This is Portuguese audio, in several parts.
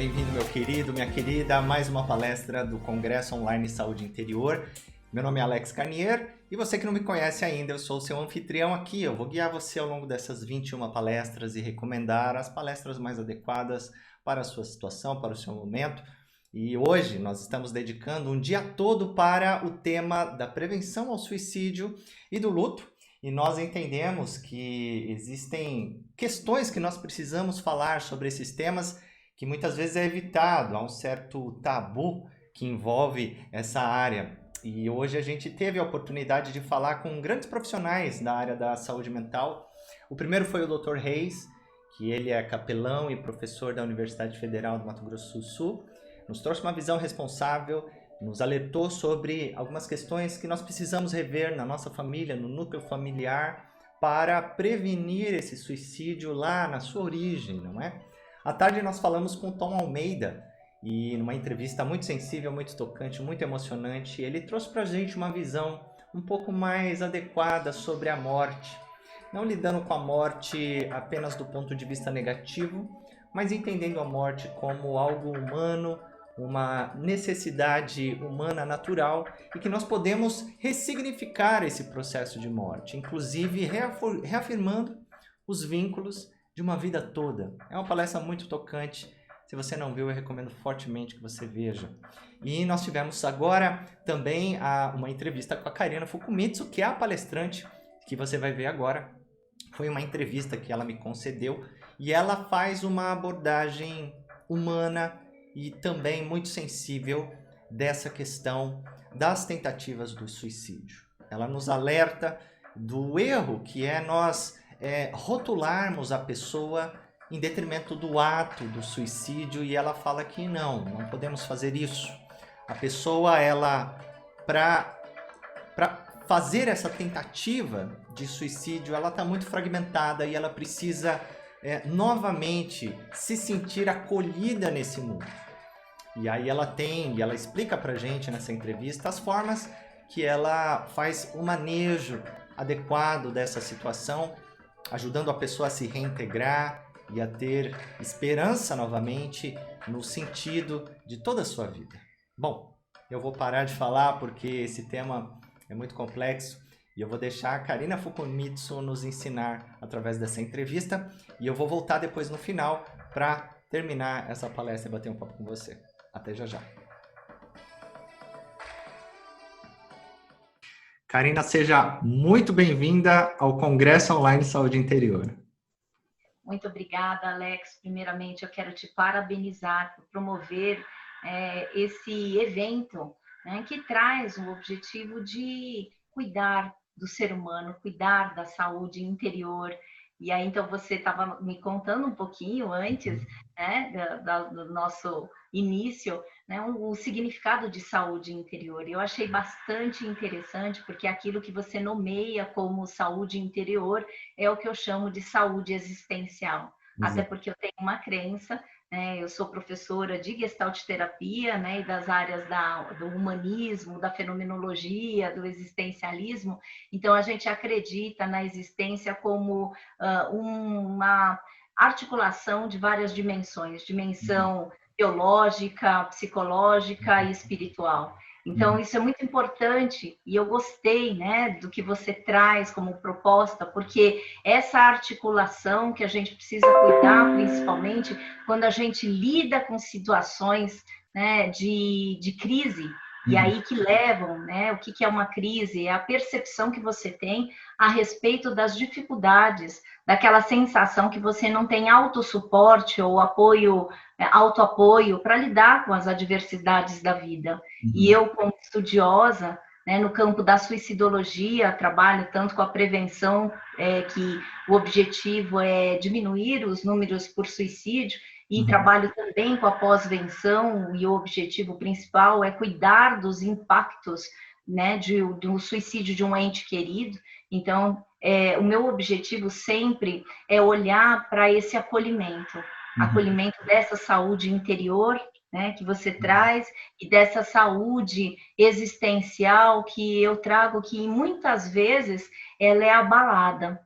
bem-vindo, meu querido, minha querida, a mais uma palestra do Congresso Online Saúde Interior. Meu nome é Alex Carnier e você que não me conhece ainda, eu sou o seu anfitrião aqui. Eu vou guiar você ao longo dessas 21 palestras e recomendar as palestras mais adequadas para a sua situação, para o seu momento. E hoje nós estamos dedicando um dia todo para o tema da prevenção ao suicídio e do luto. E nós entendemos que existem questões que nós precisamos falar sobre esses temas que muitas vezes é evitado, há um certo tabu que envolve essa área. E hoje a gente teve a oportunidade de falar com grandes profissionais da área da saúde mental. O primeiro foi o Dr. Reis, que ele é capelão e professor da Universidade Federal do Mato Grosso do Sul. Nos trouxe uma visão responsável, nos alertou sobre algumas questões que nós precisamos rever na nossa família, no núcleo familiar, para prevenir esse suicídio lá na sua origem, não é? À tarde nós falamos com o Tom Almeida e numa entrevista muito sensível, muito tocante, muito emocionante, ele trouxe para a gente uma visão um pouco mais adequada sobre a morte. Não lidando com a morte apenas do ponto de vista negativo, mas entendendo a morte como algo humano, uma necessidade humana natural e que nós podemos ressignificar esse processo de morte, inclusive reafirmando os vínculos de uma vida toda. É uma palestra muito tocante. Se você não viu, eu recomendo fortemente que você veja. E nós tivemos agora também uma entrevista com a Karina Fukumitsu, que é a palestrante que você vai ver agora. Foi uma entrevista que ela me concedeu e ela faz uma abordagem humana e também muito sensível dessa questão das tentativas do suicídio. Ela nos alerta do erro que é nós rotularmos a pessoa em detrimento do ato do suicídio, e ela fala que não podemos fazer isso. A pessoa, ela, para fazer essa tentativa de suicídio, ela está muito fragmentada e ela precisa novamente se sentir acolhida nesse mundo. E aí ela explica pra gente nessa entrevista as formas que ela faz o manejo adequado dessa situação, ajudando a pessoa a se reintegrar e a ter esperança novamente no sentido de toda a sua vida. Bom, eu vou parar de falar porque esse tema é muito complexo e eu vou deixar a Karina Fukumitsu nos ensinar através dessa entrevista e eu vou voltar depois no final para terminar essa palestra e bater um papo com você. Até já já. Karina, seja muito bem-vinda ao Congresso Online Saúde Interior. Muito obrigada, Alex. Primeiramente, eu quero te parabenizar por promover esse evento, né, que traz o objetivo de cuidar do ser humano, cuidar da saúde interior. E aí, então, você estava me contando um pouquinho antes, né, do nosso início, né, o significado de saúde interior. Eu achei bastante interessante, porque aquilo que você nomeia como saúde interior é o que eu chamo de saúde existencial. Até porque eu tenho uma crença, né, eu sou professora de Gestalt terapia, né, e das áreas do humanismo, da fenomenologia, do existencialismo. Então, a gente acredita na existência como uma articulação de várias dimensões, dimensão biológica, psicológica e espiritual. Então, isso é muito importante e eu gostei, né, do que você traz como proposta, porque essa articulação que a gente precisa cuidar, principalmente quando a gente lida com situações, né, de crise, e aí que levam, né, o que é uma crise, é a percepção que você tem a respeito das dificuldades, daquela sensação que você não tem autossuporte ou apoio, autoapoio para lidar com as adversidades da vida. E eu, como estudiosa, né, no campo da suicidologia, trabalho tanto com a prevenção, que o objetivo é diminuir os números por suicídio, e trabalho também com a pós-venção, e o objetivo principal é cuidar dos impactos, né, do suicídio de um ente querido. Então, o meu objetivo sempre é olhar para esse acolhimento, acolhimento dessa saúde interior, né, que você traz, e dessa saúde existencial que eu trago, que muitas vezes ela é abalada,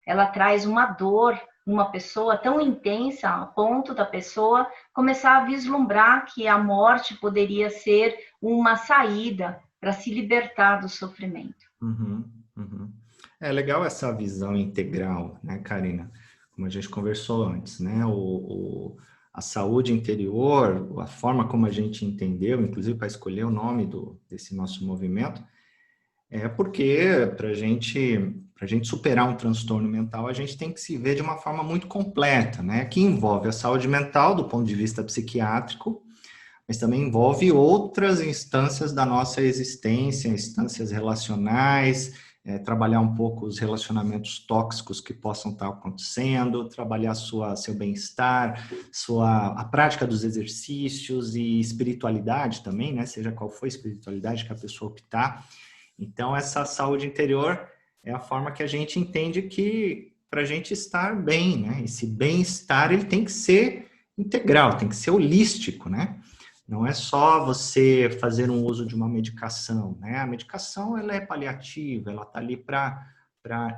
ela traz uma dor uma pessoa tão intensa a ponto da pessoa começar a vislumbrar que a morte poderia ser uma saída para se libertar do sofrimento. Uhum, uhum. É legal essa visão integral, né, Karina? Como a gente conversou antes, né? A saúde interior, a forma como a gente entendeu, inclusive para escolher o nome desse nosso movimento, é porque para gente superar um transtorno mental, a gente tem que se ver de uma forma muito completa, né? Que envolve a saúde mental do ponto de vista psiquiátrico, mas também envolve outras instâncias da nossa existência, instâncias relacionais, trabalhar um pouco os relacionamentos tóxicos que possam estar acontecendo, trabalhar seu bem-estar, a prática dos exercícios e espiritualidade também, né? Seja qual for a espiritualidade que a pessoa optar. Então, essa saúde interior é a forma que a gente entende que para a gente estar bem, né? Esse bem-estar, ele tem que ser integral, tem que ser holístico, né? Não é só você fazer um uso de uma medicação, né? A medicação, ela é paliativa, ela está ali para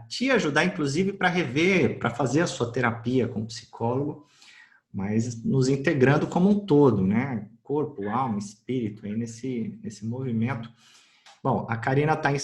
te ajudar, inclusive, para rever, para fazer a sua terapia com o psicólogo, mas nos integrando como um todo, né? Corpo, alma, espírito, aí nesse movimento. Bom, a Karina tá em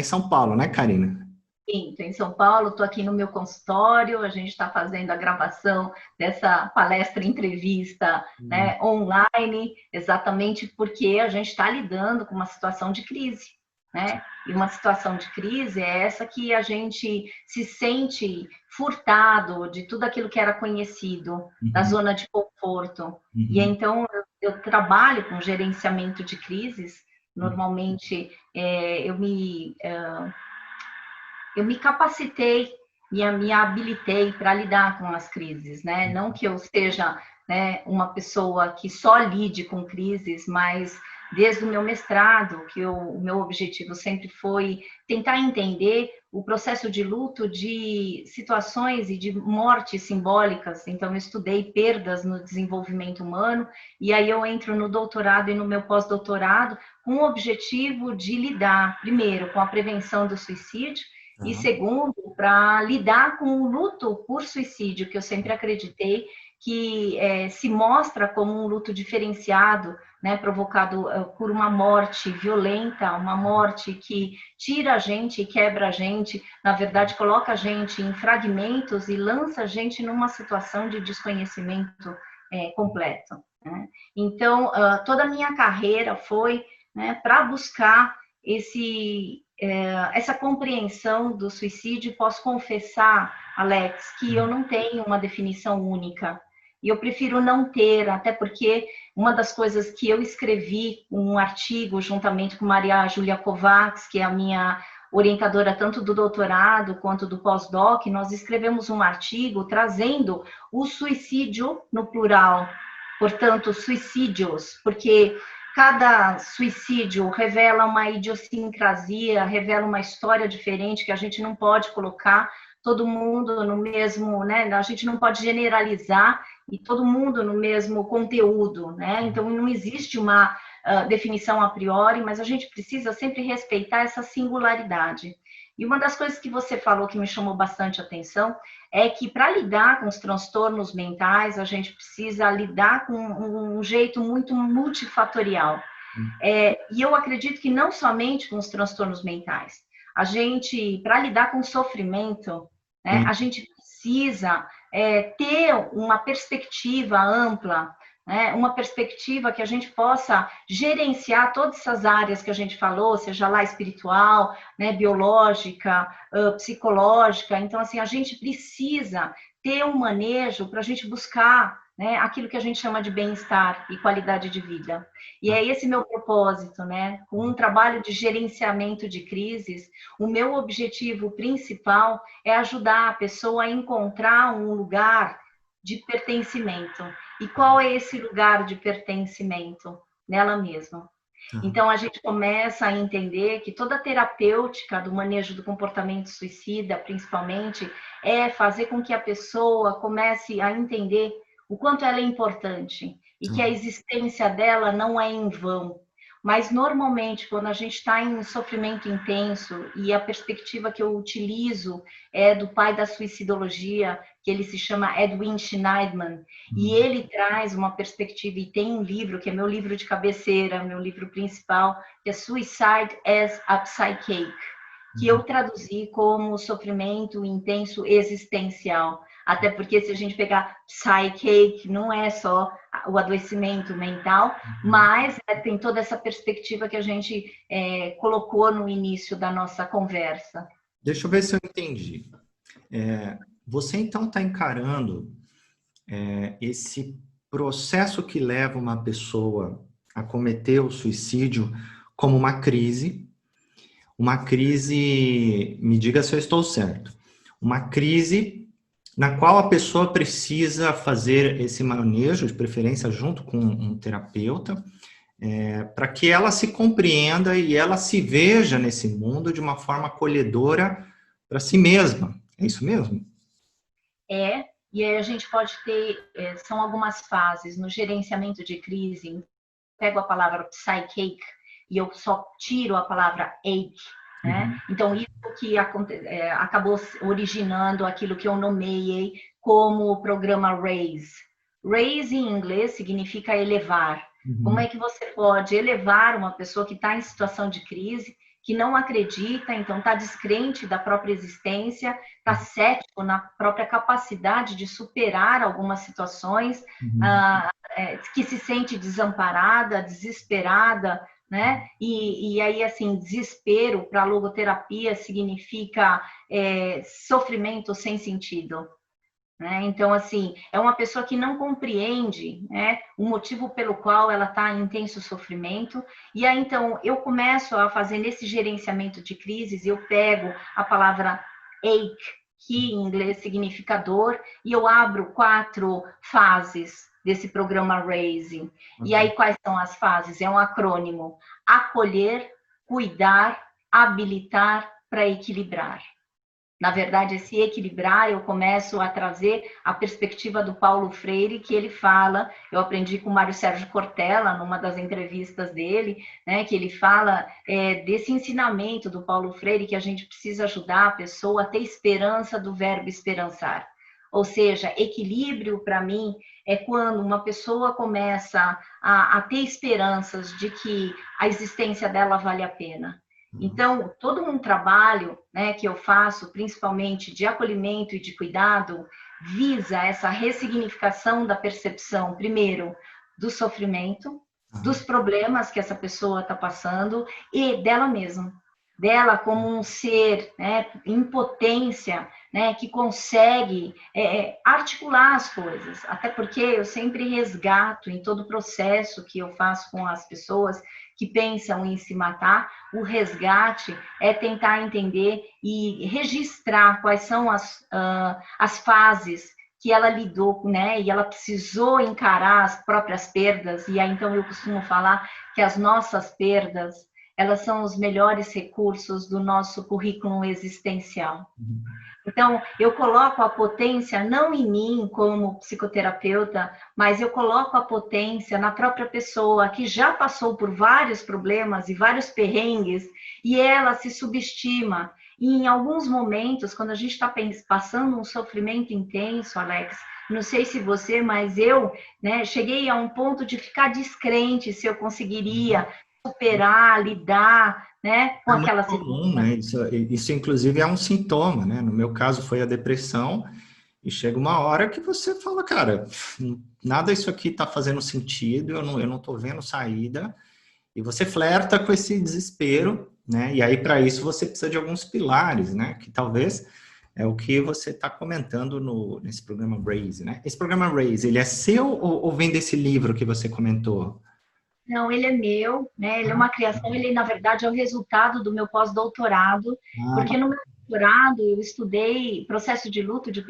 São Paulo, né, Karina? Sim, estou em São Paulo, estou aqui no meu consultório, a gente está fazendo a gravação dessa palestra entrevista, né, online, exatamente porque a gente está lidando com uma situação de crise, né? E uma situação de crise é essa que a gente se sente furtado de tudo aquilo que era conhecido, da Uhum, zona de conforto. E uhum, então eu trabalho com gerenciamento de crises, uhum, normalmente eu me capacitei e me habilitei para lidar com as crises, né? Não que eu seja, né, uma pessoa que só lide com crises, mas desde o meu mestrado, o meu objetivo sempre foi tentar entender o processo de luto de situações e de mortes simbólicas. Então, eu estudei perdas no desenvolvimento humano, e aí eu entro no doutorado e no meu pós-doutorado com o objetivo de lidar, primeiro, com a prevenção do suicídio, e tá, segundo, para lidar com o luto por suicídio, que eu sempre acreditei que se mostra como um luto diferenciado, né, provocado por uma morte violenta, uma morte que tira a gente e quebra a gente, na verdade coloca a gente em fragmentos e lança a gente numa situação de desconhecimento completo. Né? Então, toda a minha carreira foi, né, para buscar essa compreensão do suicídio. Posso confessar, Alex, que eu não tenho uma definição única. E eu prefiro não ter, até porque uma das coisas que eu escrevi, um artigo juntamente com Maria Júlia Kovacs, que é a minha orientadora tanto do doutorado quanto do pós-doc, nós escrevemos um artigo trazendo o suicídio no plural, portanto, suicídios, porque cada suicídio revela uma idiosincrasia, revela uma história diferente que a gente não pode colocar todo mundo no mesmo, né? A gente não pode generalizar e todo mundo no mesmo conteúdo, né? Então não existe uma definição a priori, mas a gente precisa sempre respeitar essa singularidade. E uma das coisas que você falou que me chamou bastante atenção é que para lidar com os transtornos mentais, a gente precisa lidar com um jeito muito multifatorial. E eu acredito que não somente com os transtornos mentais. A gente, para lidar com o sofrimento, né, a gente precisa ter uma perspectiva ampla, né, uma perspectiva que a gente possa gerenciar todas essas áreas que a gente falou, seja lá espiritual, né, biológica, psicológica. Então, assim, a gente precisa ter um manejo para a gente buscar, né, aquilo que a gente chama de bem-estar e qualidade de vida. E é esse meu propósito, né? Com um trabalho de gerenciamento de crises, o meu objetivo principal é ajudar a pessoa a encontrar um lugar de pertencimento. E qual é esse lugar de pertencimento? Nela mesma. tá. Então, a gente começa a entender que toda a terapêutica do manejo do comportamento suicida, principalmente, é fazer com que a pessoa comece a entender o quanto ela é importante e que a existência dela não é em vão. mas normalmente quando a gente está em um sofrimento intenso, e a perspectiva que eu utilizo é do pai da suicidologia, que ele se chama Edwin Schneidman, e ele traz uma perspectiva, e tem um livro que é meu livro de cabeceira, meu livro principal, que é Suicide as a Psychache, que eu traduzi como sofrimento intenso existencial. Até porque se a gente pegar psyche, não é só o adoecimento mental, mas tem toda essa perspectiva que a gente colocou no início da nossa conversa. Deixa eu ver se eu entendi. Você então está encarando esse processo que leva uma pessoa a cometer o suicídio como uma crise, me diga se eu estou certo, uma crise na qual a pessoa precisa fazer esse manejo, de preferência junto com um terapeuta, para que ela se compreenda e ela se veja nesse mundo de uma forma acolhedora para si mesma. É isso mesmo? E aí a gente pode ter, são algumas fases no gerenciamento de crise. Pego a palavra psyche e eu só tiro a palavra ache, né? Então, isso que acabou originando aquilo que eu nomeei como o programa RAISE. RAISE em inglês significa elevar. Como é que você pode elevar uma pessoa que está em situação de crise, que não acredita, então está descrente da própria existência, está cético na própria capacidade de superar algumas situações, que se sente desamparada, desesperada, né? E aí, assim, desespero para a logoterapia significa sofrimento sem sentido. Né? Então, assim, é uma pessoa que não compreende, né, o motivo pelo qual ela está em intenso sofrimento. E aí, então, eu começo a fazer nesse gerenciamento de crises, eu pego a palavra ache, que em inglês significa dor, e eu abro 4 fases desse programa RAISE. E aí, quais são as fases? É um acrônimo: acolher, cuidar, habilitar para equilibrar. Na verdade, esse equilibrar, eu começo a trazer a perspectiva do Paulo Freire, que ele fala, eu aprendi com o Mário Sérgio Cortella, numa das entrevistas dele, né, que ele fala desse ensinamento do Paulo Freire, que a gente precisa ajudar a pessoa a ter esperança do verbo esperançar. Ou seja, equilíbrio, para mim, é quando uma pessoa começa a ter esperanças de que a existência dela vale a pena. Então, todo um trabalho, né, que eu faço, principalmente de acolhimento e de cuidado, visa essa ressignificação da percepção, primeiro, do sofrimento, dos problemas que essa pessoa está passando e dela mesma. Dela como um ser, né, em potência, né, que consegue articular as coisas. Até porque eu sempre resgato em todo o processo que eu faço com as pessoas que pensam em se matar, o resgate é tentar entender e registrar quais são as fases que ela lidou, né? E ela precisou encarar as próprias perdas. E aí, então, eu costumo falar que as nossas perdas, elas são os melhores recursos do nosso currículo existencial. Então, eu coloco a potência não em mim como psicoterapeuta, mas eu coloco a potência na própria pessoa que já passou por vários problemas e vários perrengues e ela se subestima. E em alguns momentos, quando a gente está passando um sofrimento intenso, Alex, não sei se você, mas eu, né, cheguei a um ponto de ficar descrente se eu conseguiria superar, lidar, né, com aquela situação. Né? Isso, inclusive, é um sintoma, né? No meu caso, foi a depressão, e chega uma hora que você fala, cara, nada disso aqui está fazendo sentido, eu não estou vendo saída, e você flerta com esse desespero, né? E aí, para isso, você precisa de alguns pilares, né? Que talvez é o que você está comentando nesse programa Raise, né? Esse programa Raise, ele é seu ou vem desse livro que você comentou? Não, ele é meu, né? Ele é uma criação, ele na verdade é o resultado do meu pós-doutorado, porque no meu doutorado eu estudei processo de luto de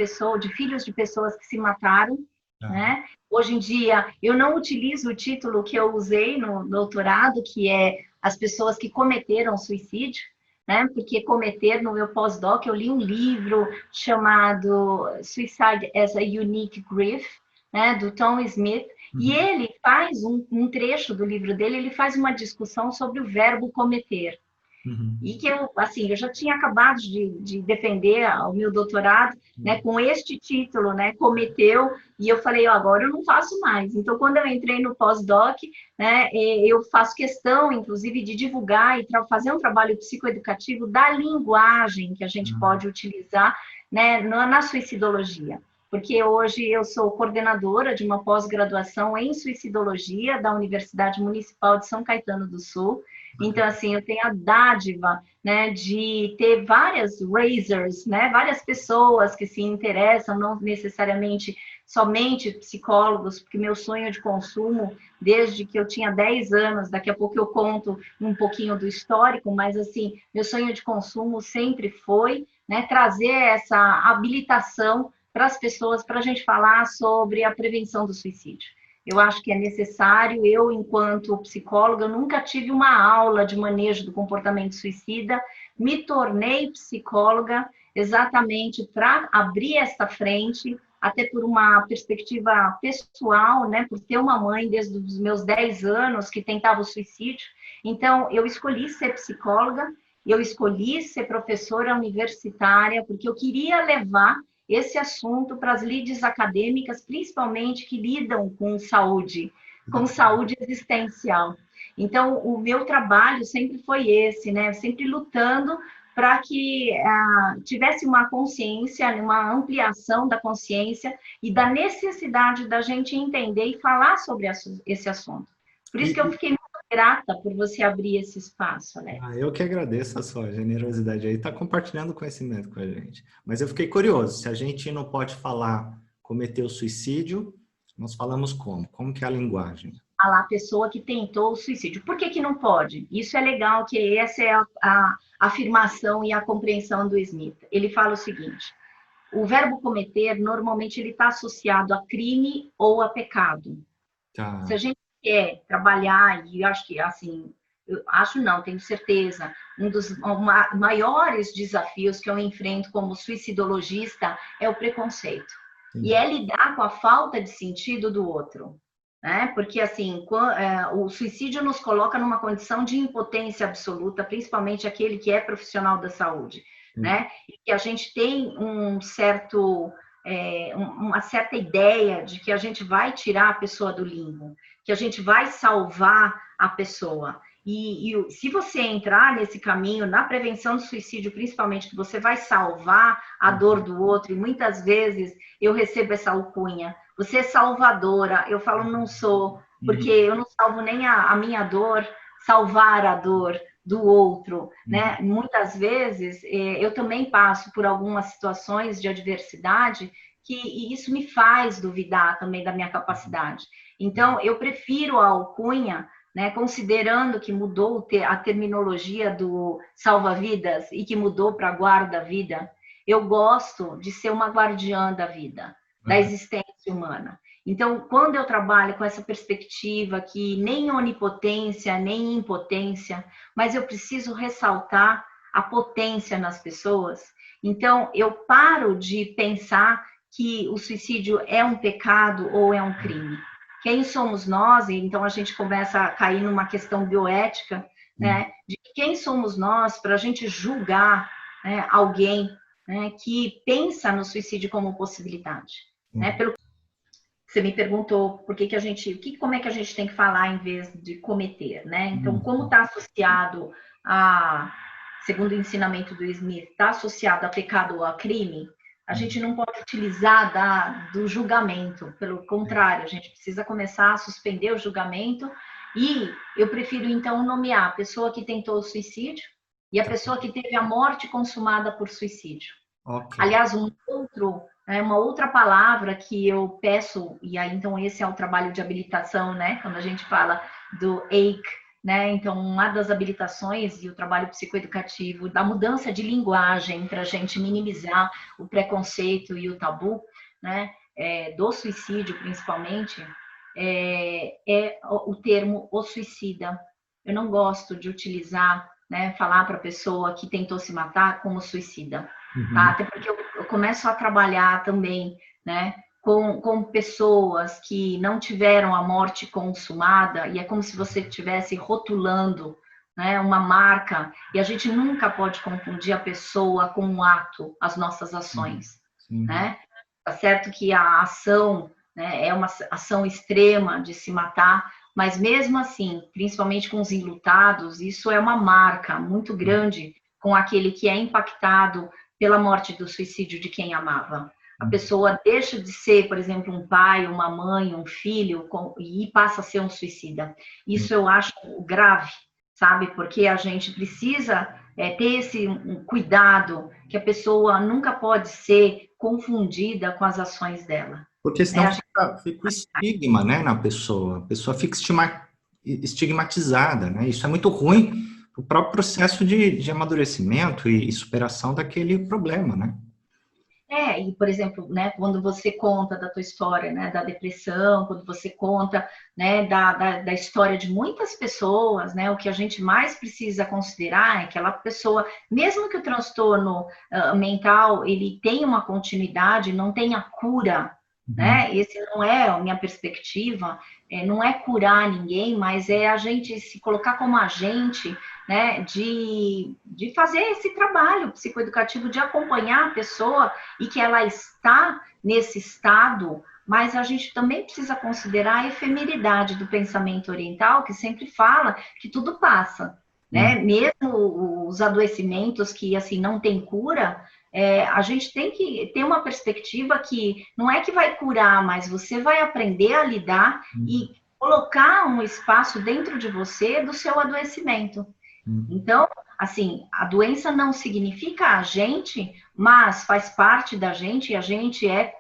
filhos de pessoas que se mataram, né? Hoje em dia eu não utilizo o título que eu usei no doutorado, que é as pessoas que cometeram suicídio, né? Porque cometer, no meu pós-doc eu li um livro chamado Suicide as a Unique Grief, né? Do Tom Smith. E Uhum. ele faz um trecho do livro dele, ele faz uma discussão sobre o verbo cometer. Uhum. E que eu, assim, eu já tinha acabado de defender o meu doutorado, né, com este título, né, cometeu, e eu falei, ó, agora eu não faço mais. Então, quando eu entrei no pós-doc, né, eu faço questão, inclusive, de divulgar e fazer um trabalho psicoeducativo da linguagem que a gente Ah, pode utilizar, né, na suicidologia. Porque hoje eu sou coordenadora de uma pós-graduação em suicidologia da Universidade Municipal de São Caetano do Sul. Então, bacana. assim, eu tenho a dádiva, né, de ter várias raisers, né, várias pessoas que se interessam, não necessariamente somente psicólogos, porque meu sonho de consumo, desde que eu tinha 10 anos, daqui a pouco eu conto um pouquinho do histórico, mas, assim, meu sonho de consumo sempre foi, né, trazer essa habilitação para as pessoas, para a gente falar sobre a prevenção do suicídio. Eu acho que é necessário. Eu, enquanto psicóloga, eu nunca tive uma aula de manejo do comportamento suicida. Me tornei psicóloga exatamente para abrir esta frente, até por uma perspectiva pessoal, né? Por ter uma mãe desde os meus 10 anos que tentava o suicídio. Então, eu escolhi ser psicóloga, eu escolhi ser professora universitária, porque eu queria levar esse assunto para as lides acadêmicas, principalmente que lidam com saúde existencial. Então, o meu trabalho sempre foi esse, né? Sempre lutando para que tivesse uma consciência, uma ampliação da consciência e da necessidade da gente entender e falar sobre esse assunto. Por isso que eu E, fiquei muito grata por você abrir esse espaço, Alex. eu que agradeço a sua generosidade aí, tá compartilhando conhecimento com a gente. Mas eu fiquei curioso, se a gente não pode falar cometer o suicídio, nós falamos como? Como que é a linguagem? A pessoa que tentou o suicídio. Por que, que não pode? Isso é legal, que essa é a afirmação e a compreensão do Smith. Ele fala o seguinte: o verbo cometer, normalmente, ele está associado a crime ou a pecado. Se a Tá. gente quer trabalhar, e eu acho que, assim, eu acho não, tenho certeza, um dos maiores desafios que eu enfrento como suicidologista é o preconceito. E Entendi. é lidar com a falta de sentido do outro. Né? Porque, assim, o suicídio nos coloca numa condição de impotência absoluta, principalmente aquele que é profissional da saúde. Entendi. Né? E que a gente tem uma certa ideia de que a gente vai tirar a pessoa do limbo, que a gente vai salvar a pessoa. E se você entrar nesse caminho, na prevenção do suicídio, principalmente, que você vai salvar a dor do outro, e muitas vezes eu recebo essa alcunha: você é salvadora. Eu falo, não sou, porque Uhum. eu não salvo nem a minha dor, salvar a dor do outro, Uhum. né? Muitas vezes eu também passo por algumas situações de adversidade que isso me faz duvidar também da minha capacidade. Então, eu prefiro a alcunha, né, considerando que mudou a terminologia do salva-vidas e que mudou para guarda-vida. Eu gosto de ser uma guardiã da vida, da Bacana. existência humana. Então, quando eu trabalho com essa perspectiva que nem onipotência, nem impotência, mas eu preciso ressaltar a potência nas pessoas, então eu paro de pensar que o suicídio é um pecado ou é um crime. Quem somos nós? Então a gente começa a cair numa questão bioética, Uhum. né? De quem somos nós para a gente julgar, né, alguém, né, que pensa no suicídio como possibilidade, né? Uhum. Pelo que você me perguntou, por que que a gente, como é que a gente tem que falar em vez de cometer, né? Então, como Uhum. está associado a, segundo o ensinamento do Smith, está associado a pecado ou a crime, a gente Uhum. não pode utilizar do julgamento. Pelo contrário, a gente precisa começar a suspender o julgamento e eu prefiro, então, nomear a pessoa que tentou o suicídio e a Tá. pessoa que teve a morte consumada por suicídio. Ok. Aliás, uma outra palavra que eu peço, e aí então esse é o trabalho de habilitação, né? Quando a gente fala do AIC, né? Então, uma das habilitações e o trabalho psicoeducativo da mudança de linguagem para a gente minimizar o preconceito e o tabu, né? Do suicídio, principalmente, é o termo o suicida. Eu não gosto de utilizar, né? Falar para a pessoa que tentou se matar como suicida. Tá? Uhum. Até porque eu começo a trabalhar também, né, com pessoas que não tiveram a morte consumada, e é como se você estivesse rotulando, né, uma marca, e a gente nunca pode confundir a pessoa com o ato, as nossas ações, Sim. né? Tá certo que a ação, né, é uma ação extrema de se matar, mas mesmo assim, principalmente com os enlutados, isso é uma marca muito grande com aquele que é impactado pela morte do suicídio de quem amava. A pessoa deixa de ser, por exemplo, um pai, uma mãe, um filho, e passa a ser um suicida. Isso eu acho grave, sabe? Porque a gente precisa ter esse cuidado, que a pessoa nunca pode ser confundida com as ações dela. Porque senão fica o estigma, né, na pessoa. A pessoa fica estigmatizada, né? Isso é muito ruim para o próprio processo de amadurecimento e superação daquele problema, né? E por exemplo, né, quando você conta da tua história, né, da depressão, quando você conta, né, da história de muitas pessoas, né, o que a gente mais precisa considerar é que aquela pessoa, mesmo que o transtorno mental, ele tenha uma continuidade, não tenha cura, né, esse não é a minha perspectiva, não é curar ninguém, mas é a gente se colocar como agente, né, de fazer esse trabalho psicoeducativo, de acompanhar a pessoa e que ela está nesse estado, mas a gente também precisa considerar a efemeridade do pensamento oriental, que sempre fala que tudo passa, né? Mesmo os adoecimentos que, assim, não tem cura, a gente tem que ter uma perspectiva que não é que vai curar, mas você vai aprender a lidar e colocar um espaço dentro de você do seu adoecimento. Então, assim, a doença não significa a gente, mas faz parte da gente e a gente é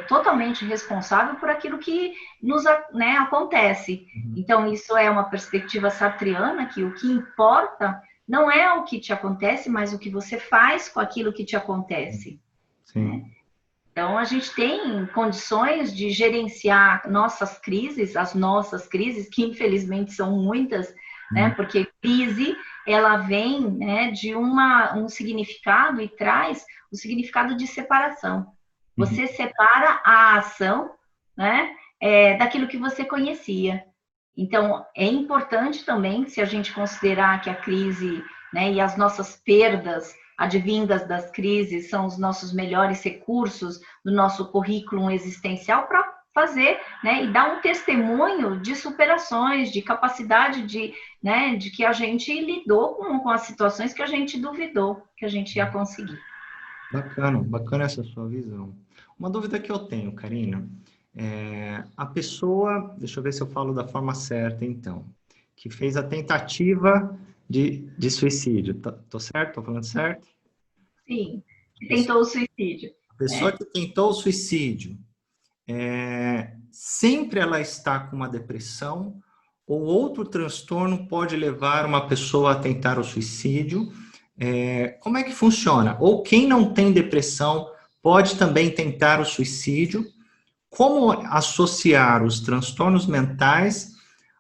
totalmente responsável por aquilo que nos, né, acontece. Então, isso é uma perspectiva sartreana, que o que importa não é o que te acontece, mas o que você faz com aquilo que te acontece. Né? Então, a gente tem condições de gerenciar nossas crises, as nossas crises, que infelizmente são muitas, né? Porque crise, ela vem, né, de um significado e traz o significado de separação. Você separa a ação, né, daquilo que você conhecia. Então, é importante também, se a gente considerar que a crise, né, e as nossas perdas advindas das crises são os nossos melhores recursos do nosso currículo existencial para fazer, né, e dar um testemunho de superações, de capacidade de, né, de que a gente lidou com as situações que a gente duvidou que a gente ia conseguir. Bacana, bacana essa sua visão. Uma dúvida que eu tenho, Karina, a pessoa, deixa eu ver se eu falo da forma certa, então, que fez a tentativa de suicídio, tô certo? Tô falando certo? Sim, que tentou o suicídio. A pessoa que tentou o suicídio, sempre ela está com uma depressão ou outro transtorno pode levar uma pessoa a tentar o suicídio? Como é que funciona? Ou quem não tem depressão pode também tentar o suicídio? Como associar os transtornos mentais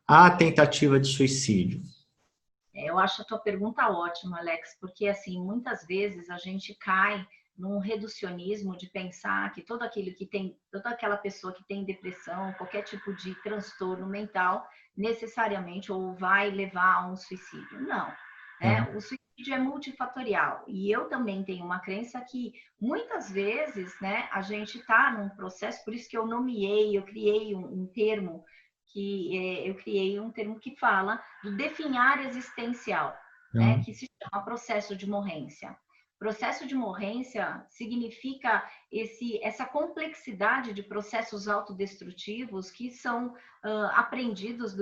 à tentativa de suicídio? Eu acho a tua pergunta ótima, Alex, porque assim, muitas vezes a gente cai num reducionismo de pensar que toda aquela pessoa que tem depressão, qualquer tipo de transtorno mental, necessariamente ou vai levar a um suicídio. Não, né? O suicídio é multifatorial e eu também tenho uma crença que muitas vezes, né, a gente está num processo, por isso que eu criei um termo eu criei um termo que fala do definhar existencial, né, que se chama processo de morrência. Processo de morrência significa essa complexidade de processos autodestrutivos que são aprendidos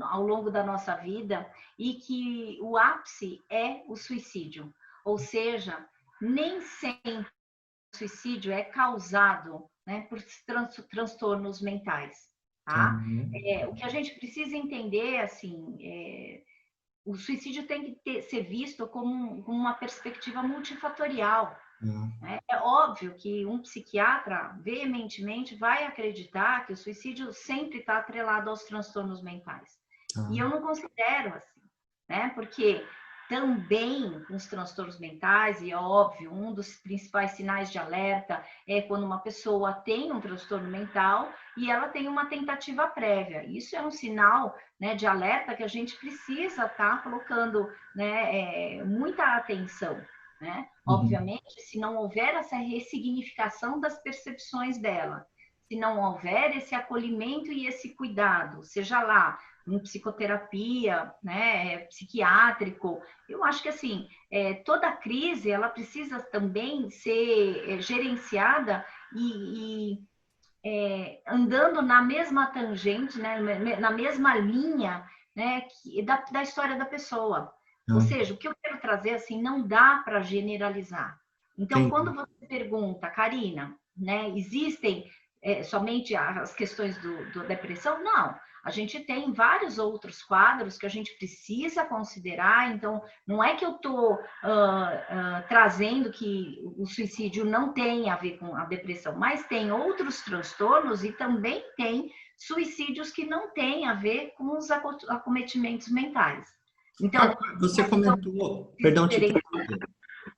ao longo da nossa vida e que o ápice é o suicídio. Ou seja, nem sempre o suicídio é causado, né, por transtornos mentais. Tá? O que a gente precisa entender, assim, o suicídio tem que ser visto como uma perspectiva multifatorial. Né? É óbvio que um psiquiatra veementemente vai acreditar que o suicídio sempre está atrelado aos transtornos mentais. E eu não considero assim, né? Porque também com os transtornos mentais, e é óbvio, um dos principais sinais de alerta é quando uma pessoa tem um transtorno mental e ela tem uma tentativa prévia. Isso é um sinal, né, de alerta que a gente precisa estar colocando, né, muita atenção. Né? Uhum. Obviamente, se não houver essa ressignificação das percepções dela, se não houver esse acolhimento e esse cuidado, seja lá em psicoterapia, né, psiquiátrico, eu acho que assim, toda crise ela precisa também ser gerenciada e andando na mesma tangente, né, na mesma linha, né, da história da pessoa. Ou Ah, seja, o que eu quero trazer assim, não dá para generalizar. Então, quando entendi. você pergunta, Karina, né, existem somente as questões da depressão? Não. A gente tem vários outros quadros que a gente precisa considerar. Então, não é que eu estou trazendo que o suicídio não tem a ver com a depressão, mas tem outros transtornos e também tem suicídios que não têm a ver com os acometimentos mentais. Então, Você são comentou, perdão te diferentes: interromper,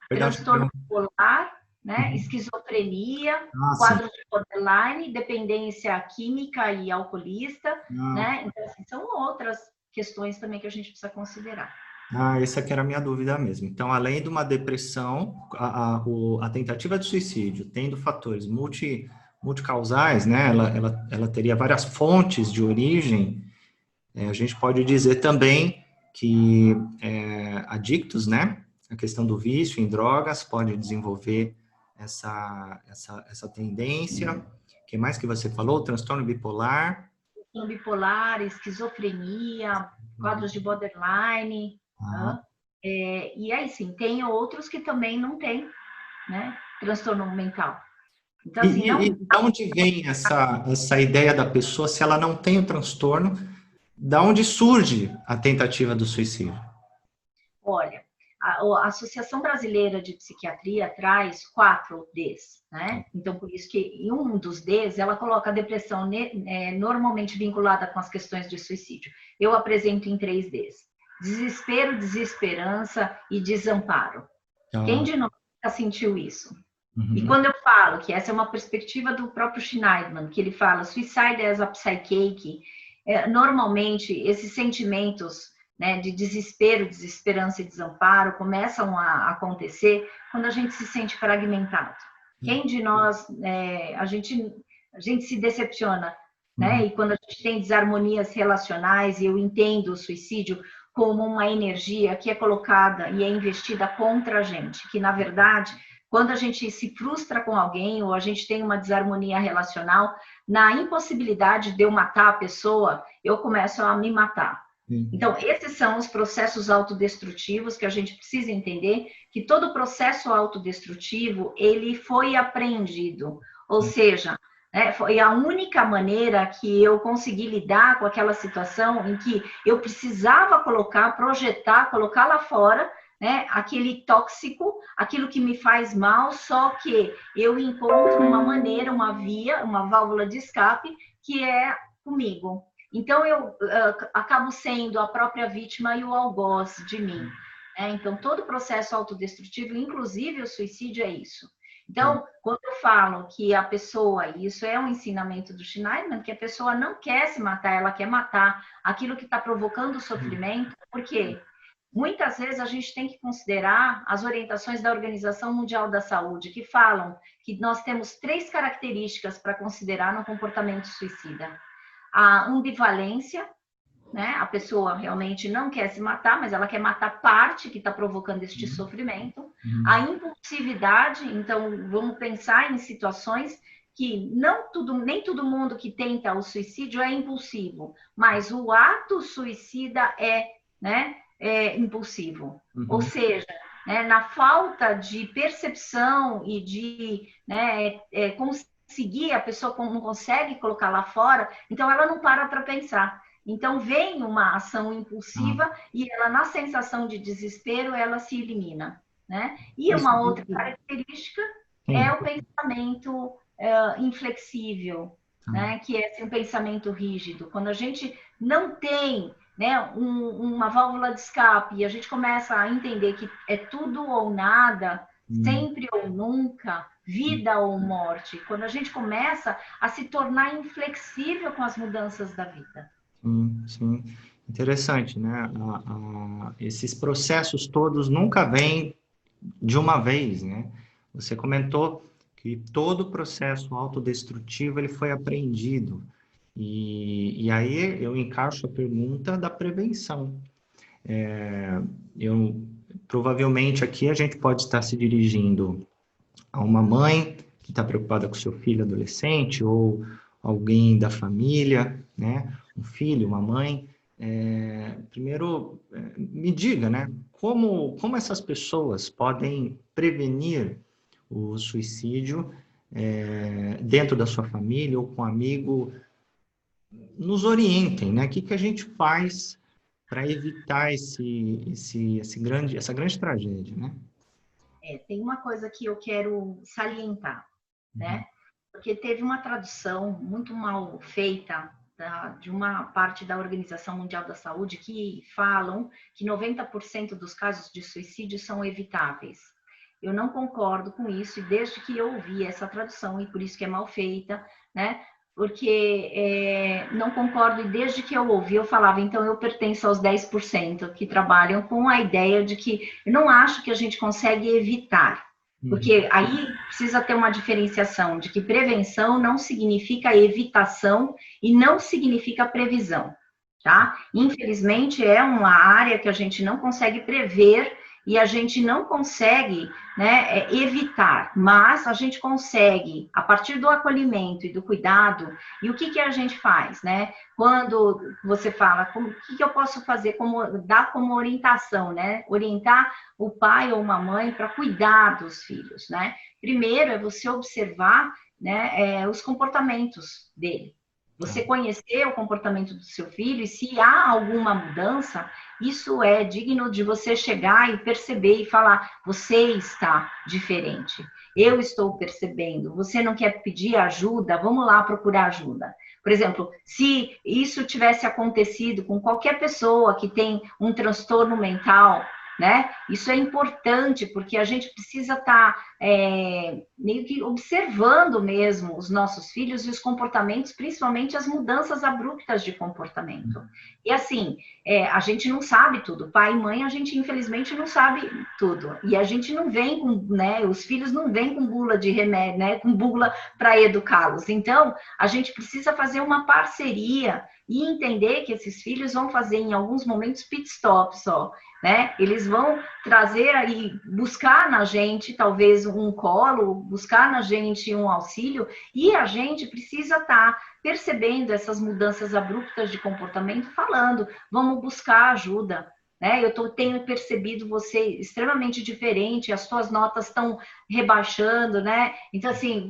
perdão te transtorno interromper. bipolar, né, Uhum. esquizofrenia, Ah, sim. quadro de borderline, dependência química e alcoolista, Ah, né? Então, assim, são outras questões também que a gente precisa considerar. essa que era a minha dúvida mesmo. Então, além de uma depressão, a tentativa de suicídio, tendo fatores multicausais, né? Ela teria várias fontes de origem. A gente pode dizer também que adictos, né? A questão do vício em drogas pode desenvolver essa tendência. O que mais que você falou? Transtorno bipolar. Transtorno bipolar, esquizofrenia, quadros de borderline, Ah. né? E aí sim, tem outros que também não têm, né, transtorno mental. Então, assim, E não. de onde vem essa ideia da pessoa, se ela não tem o transtorno, da onde surge a tentativa do suicídio? Olha, a Associação Brasileira de Psiquiatria traz 4 Ds, né? Então, por isso que em um dos Ds, ela coloca a depressão normalmente vinculada com as questões de suicídio. Eu apresento em 3 Ds: desespero, desesperança e desamparo. Quem Ah, de nós já sentiu isso? E uhum, quando eu falo que essa é uma perspectiva do próprio Schneidman, que ele fala suicide as a psyche, normalmente esses sentimentos, né, de desespero, desesperança e desamparo começam a acontecer quando a gente se sente fragmentado. Quem de nós, a gente se decepciona, né? uhum, E quando a gente tem desarmonias relacionais, e eu entendo o suicídio como uma energia que é colocada e é investida contra a gente, que na verdade, quando a gente se frustra com alguém ou a gente tem uma desarmonia relacional, na impossibilidade de eu matar a pessoa, eu começo a me matar. uhum, Então, esses são os processos autodestrutivos que a gente precisa entender, que todo processo autodestrutivo, ele foi aprendido. Ou seja, foi a única maneira que eu consegui lidar com aquela situação em que eu precisava colocar, projetar, colocar lá fora, né, aquele tóxico, aquilo que me faz mal, só que eu encontro uma maneira, uma via, uma válvula de escape que é comigo. Então, eu acabo sendo a própria vítima e o algoz de mim. Então, todo processo autodestrutivo, inclusive o suicídio, é isso. tá, Então, quando eu falo que a pessoa, e isso é um ensinamento do Schneidman, que a pessoa não quer se matar, ela quer matar aquilo que está provocando o sofrimento, porque muitas vezes a gente tem que considerar as orientações da Organização Mundial da Saúde, que falam que nós temos 3 características para considerar no comportamento suicida: a ambivalência, né? A pessoa realmente não quer se matar, mas ela quer matar parte que está provocando este sofrimento. A uhum, impulsividade, então vamos pensar em situações que nem todo mundo que tenta o suicídio é impulsivo, mas o ato suicida né, é impulsivo. Ou uhum. seja, né, na falta de percepção e de, né, conseguir, a pessoa não consegue colocar lá fora, então ela não para pensar. Então vem uma ação Ah, impulsiva e ela, na sensação de desespero, ela se elimina, né? E uma outra percebi. característica é Sim, o pensamento inflexível, tá. né? Que é assim, um pensamento rígido. Quando a gente não tem né, uma válvula de escape, e a gente começa a entender que é tudo ou nada, Hum, sempre ou nunca, vida ou morte, quando a gente começa a se tornar inflexível com as mudanças da vida. sim, sim. Interessante, né? Esses processos todos nunca vêm de uma vez, né? Você comentou que todo processo autodestrutivo ele foi aprendido. E aí eu encaixo a pergunta da prevenção. Eu provavelmente aqui a gente pode estar se dirigindo a uma mãe que está preocupada com seu filho adolescente ou alguém da família, né? Um filho, uma mãe. Primeiro, me diga, né? Como essas pessoas podem prevenir o suicídio dentro da sua família ou com um amigo? Nos orientem, né? O que que a gente faz para evitar essa grande tragédia, né? Tem uma coisa que eu quero salientar, Uhum. né? Porque teve uma tradução muito mal feita de uma parte da Organização Mundial da Saúde que falam que 90% dos casos de suicídio são evitáveis. Eu não concordo com isso, e desde que eu ouvi essa tradução, e por isso que é mal feita, né? Porque não concordo, e desde que eu ouvi, eu falava, então eu pertenço aos 10% que trabalham com a ideia de que eu não acho que a gente consegue evitar, Uhum. porque aí precisa ter uma diferenciação de que prevenção não significa evitação e não significa previsão, tá? Infelizmente é uma área que a gente não consegue prever e a gente não consegue, né, evitar, mas a gente consegue, a partir do acolhimento e do cuidado, e o que que a gente faz, né? Quando você fala, o que que eu posso fazer, dar como orientação, né? Orientar o pai ou uma mãe para cuidar dos filhos, né? Primeiro é você observar, né, os comportamentos dele. Tá. Você conhecer o comportamento do seu filho e se há alguma mudança, isso é digno de você chegar e perceber e falar: você está diferente, eu estou percebendo, você não quer pedir ajuda, vamos lá procurar ajuda. Por exemplo, se isso tivesse acontecido com qualquer pessoa que tem um transtorno mental, né? Isso é importante porque a gente precisa estar meio que observando mesmo os nossos filhos e os comportamentos, principalmente as mudanças abruptas de comportamento. E assim, a gente não sabe tudo. Pai e mãe, a gente infelizmente não sabe tudo. E a gente não vem com, né? Os filhos não vêm com bula de remédio, né? Com bula para educá-los. Então, a gente precisa fazer uma parceria e entender que esses filhos vão fazer em alguns momentos pit stops só, né? Eles vão trazer aí, buscar na gente talvez um colo, buscar na gente um auxílio, e a gente precisa estar percebendo essas mudanças abruptas de comportamento, falando, vamos buscar ajuda. Né? Tenho percebido você extremamente diferente, as suas notas estão rebaixando, né? Então, assim,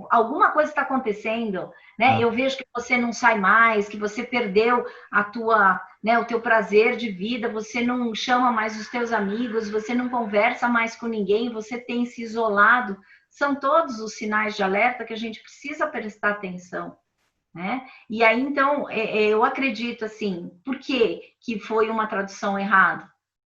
alguma coisa está acontecendo, né? Tá. Eu vejo que você não sai mais, que você perdeu o teu prazer de vida, você não chama mais os teus amigos, você não conversa mais com ninguém, você tem se isolado. São todos os sinais de alerta que a gente precisa prestar atenção. Né? E aí, então, eu acredito assim, por que foi uma tradução errada?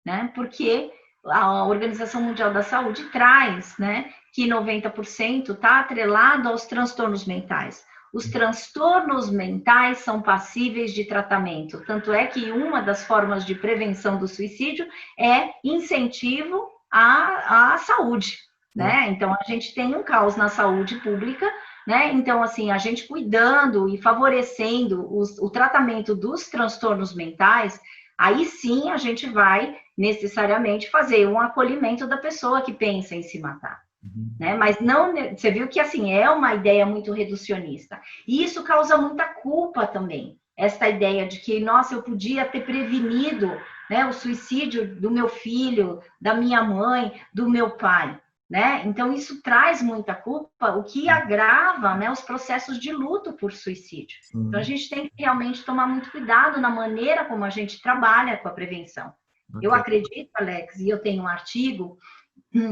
Né? Porque a Organização Mundial da Saúde traz, né, que 90% está atrelado aos transtornos mentais. Os transtornos mentais são passíveis de tratamento, tanto é que uma das formas de prevenção do suicídio é incentivo à saúde, Tá. né? Então, a gente tem um caos na saúde pública, né? Então, assim, a gente cuidando e favorecendo o tratamento dos transtornos mentais, aí sim a gente vai necessariamente fazer um acolhimento da pessoa que pensa em se matar. Uhum. Né? Mas não, você viu que assim é uma ideia muito reducionista. E isso causa muita culpa também. Esta ideia de que, nossa, eu podia ter prevenido, né, o suicídio do meu filho, da minha mãe, do meu pai. Né? Então, isso traz muita culpa, o que agrava, né, os processos de luto por suicídio. Então, a Sim. gente tem que realmente tomar muito cuidado na maneira como a gente trabalha com a prevenção. Eu Ok. acredito, Alex, e eu tenho um artigo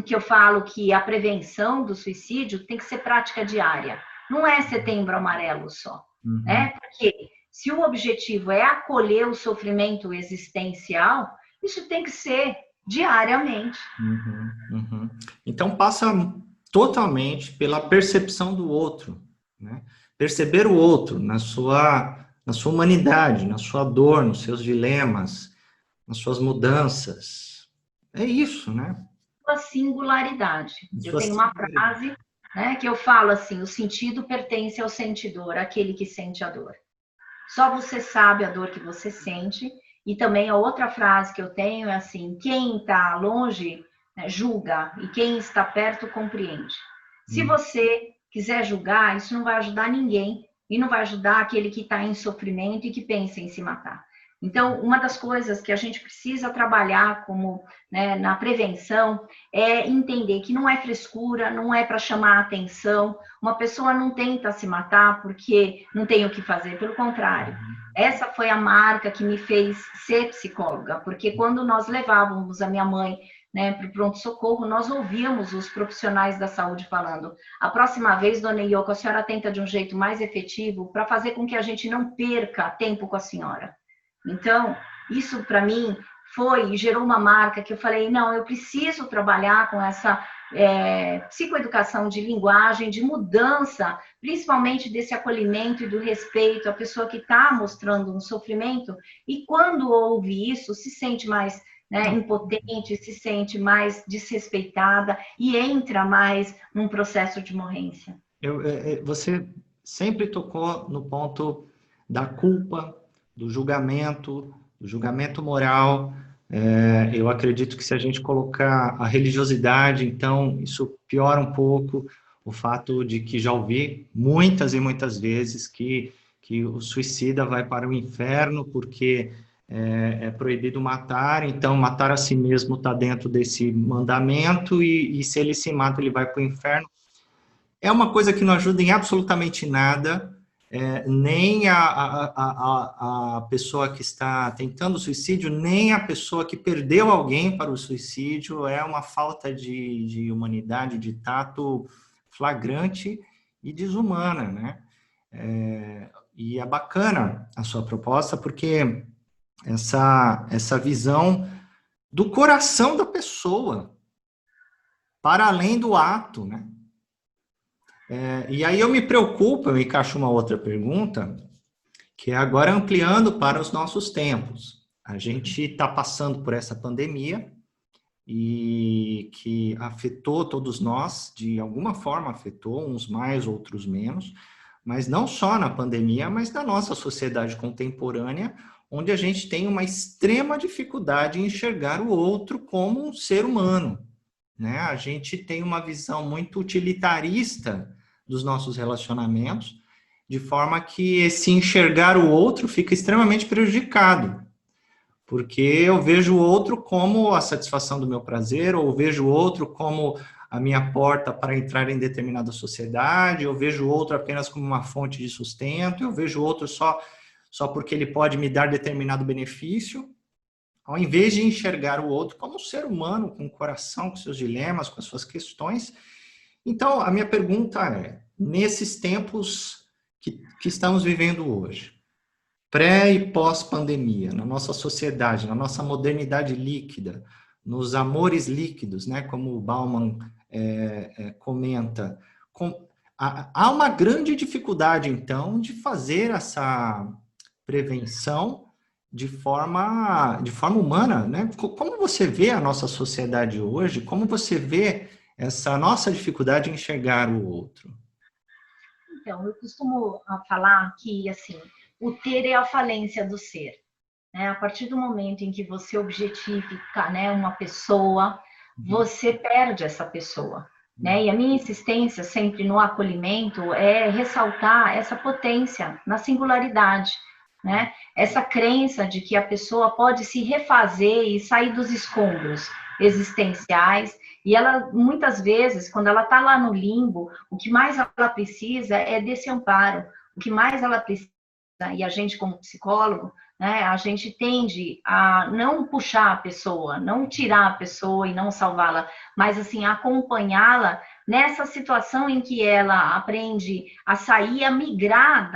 que eu falo que a prevenção do suicídio tem que ser prática diária. Não é setembro amarelo só. Uhum. Né? Por quê? Se o objetivo é acolher o sofrimento existencial, isso tem que ser diariamente. Então passa totalmente pela percepção do outro, né? Perceber o outro na sua humanidade, na sua dor, nos seus dilemas, nas suas mudanças. É isso, né? A singularidade. Eu tenho uma frase, né, que eu falo assim: o sentido pertence ao sentidor, aquele que sente a dor. Só você sabe a dor que você sente. E também a outra frase que eu tenho é assim: quem está longe, né, julga, e quem está perto compreende. Se você quiser julgar, isso não vai ajudar ninguém e não vai ajudar aquele que está em sofrimento e que pensa em se matar. Então, uma das coisas que a gente precisa trabalhar como, né, na prevenção é entender que não é frescura, não é para chamar atenção. Uma pessoa não tenta se matar porque não tem o que fazer, pelo contrário. Essa foi a marca que me fez ser psicóloga, porque quando nós levávamos a minha mãe, né, para o pronto-socorro, nós ouvíamos os profissionais da saúde falando: a próxima vez, dona Yoko, a senhora tenta de um jeito mais efetivo para fazer com que a gente não perca tempo com a senhora. Então, isso para mim foi e gerou uma marca que eu falei: não, eu preciso trabalhar com essa psicoeducação de linguagem, de mudança, principalmente desse acolhimento e do respeito à pessoa que está mostrando um sofrimento, e quando ouve isso, se sente mais, né, impotente, se sente mais desrespeitada e entra mais num processo de morrência. Você sempre tocou no ponto da culpa, do julgamento moral. Eu acredito que se a gente colocar a religiosidade, então isso piora um pouco o fato de que já ouvi muitas e muitas vezes que o suicida vai para o inferno porque é proibido matar, então matar a si mesmo está dentro desse mandamento e se ele se mata ele vai para o inferno. É uma coisa que não ajuda em absolutamente nada, nem a pessoa que está tentando suicídio, nem a pessoa que perdeu alguém para o suicídio. É uma falta de humanidade, de tato flagrante e desumana, né? E é bacana a sua proposta, porque essa visão do coração da pessoa, para além do ato, né? E aí eu me preocupo, eu encaixo uma outra pergunta, que é agora ampliando para os nossos tempos. A gente está passando por essa pandemia e que afetou todos nós, de alguma forma afetou, uns mais, outros menos, mas não só na pandemia, mas na nossa sociedade contemporânea, onde a gente tem uma extrema dificuldade em enxergar o outro como um ser humano, né? A gente tem uma visão muito utilitarista dos nossos relacionamentos, de forma que esse enxergar o outro fica extremamente prejudicado, porque eu vejo o outro como a satisfação do meu prazer, ou vejo o outro como a minha porta para entrar em determinada sociedade, eu vejo o outro apenas como uma fonte de sustento, eu vejo o outro só porque ele pode me dar determinado benefício, ao invés de enxergar o outro como um ser humano, com o coração, com seus dilemas, com as suas questões. Então, a minha pergunta é, nesses tempos que estamos vivendo hoje, pré e pós-pandemia, na nossa sociedade, na nossa modernidade líquida, nos amores líquidos, né, como o Bauman comenta, há uma grande dificuldade, então, de fazer essa prevenção de forma humana, né? Como você vê a nossa sociedade hoje? Como você vê essa nossa dificuldade em enxergar o outro? Então, eu costumo falar que, assim, o ter é a falência do ser, né? A partir do momento em que você objetifica, né, uma pessoa, você perde essa pessoa, né? E a minha insistência sempre no acolhimento é ressaltar essa potência na singularidade, né? Essa crença de que a pessoa pode se refazer e sair dos escombros existenciais. E ela, muitas vezes, quando ela está lá no limbo, o que mais ela precisa é desse amparo. O que mais ela precisa, e a gente como psicólogo, né, a gente tende a não puxar a pessoa, não tirar a pessoa e não salvá-la, mas assim, acompanhá-la nessa situação em que ela aprende a sair, a migrar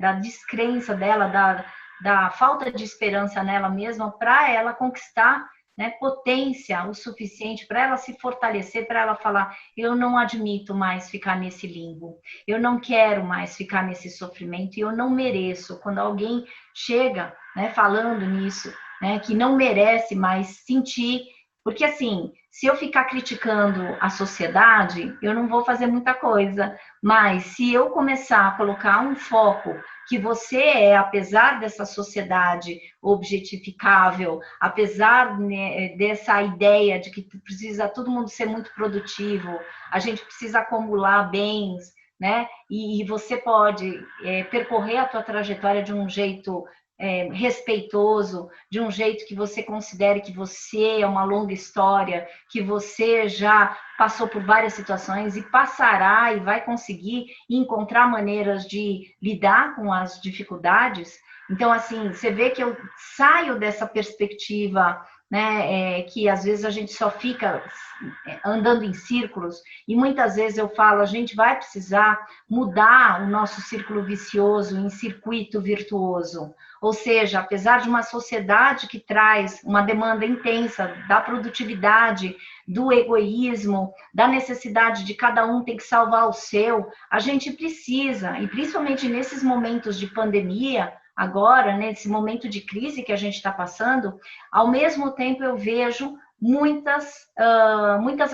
da descrença dela, da falta de esperança nela mesma, para ela conquistar, né, potência o suficiente para ela se fortalecer, para ela falar: eu não admito mais ficar nesse limbo, eu não quero mais ficar nesse sofrimento, e eu não mereço. Quando alguém chega, né, falando nisso, né, que não merece mais sentir, porque assim, se eu ficar criticando a sociedade, eu não vou fazer muita coisa, mas se eu começar a colocar um foco que você é, apesar dessa sociedade objetificável, apesar, né, dessa ideia de que precisa todo mundo ser muito produtivo, a gente precisa acumular bens, né? E você pode percorrer a tua trajetória de um jeito respeitoso, de um jeito que você considere que você é uma longa história, que você já passou por várias situações e passará e vai conseguir encontrar maneiras de lidar com as dificuldades. Então, assim, você vê que eu saio dessa perspectiva, né, que às vezes a gente só fica andando em círculos, e muitas vezes eu falo: a gente vai precisar mudar o nosso círculo vicioso em circuito virtuoso. Ou seja, apesar de uma sociedade que traz uma demanda intensa da produtividade, do egoísmo, da necessidade de cada um ter que salvar o seu, a gente precisa, e principalmente nesses momentos de pandemia, agora, nesse momento de crise que a gente está passando, ao mesmo tempo eu vejo muitas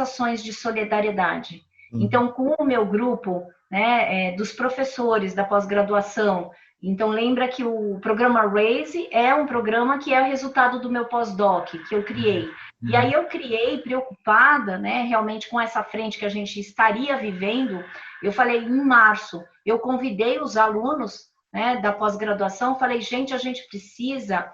ações de solidariedade. Então, com o meu grupo, né, dos professores da pós-graduação, então lembra que o programa Raise é um programa que é o resultado do meu pós-doc, que eu criei. E aí eu criei preocupada, né, realmente com essa frente que a gente estaria vivendo. Eu falei, em março, eu convidei os alunos, né, da pós-graduação, falei: gente, a gente precisa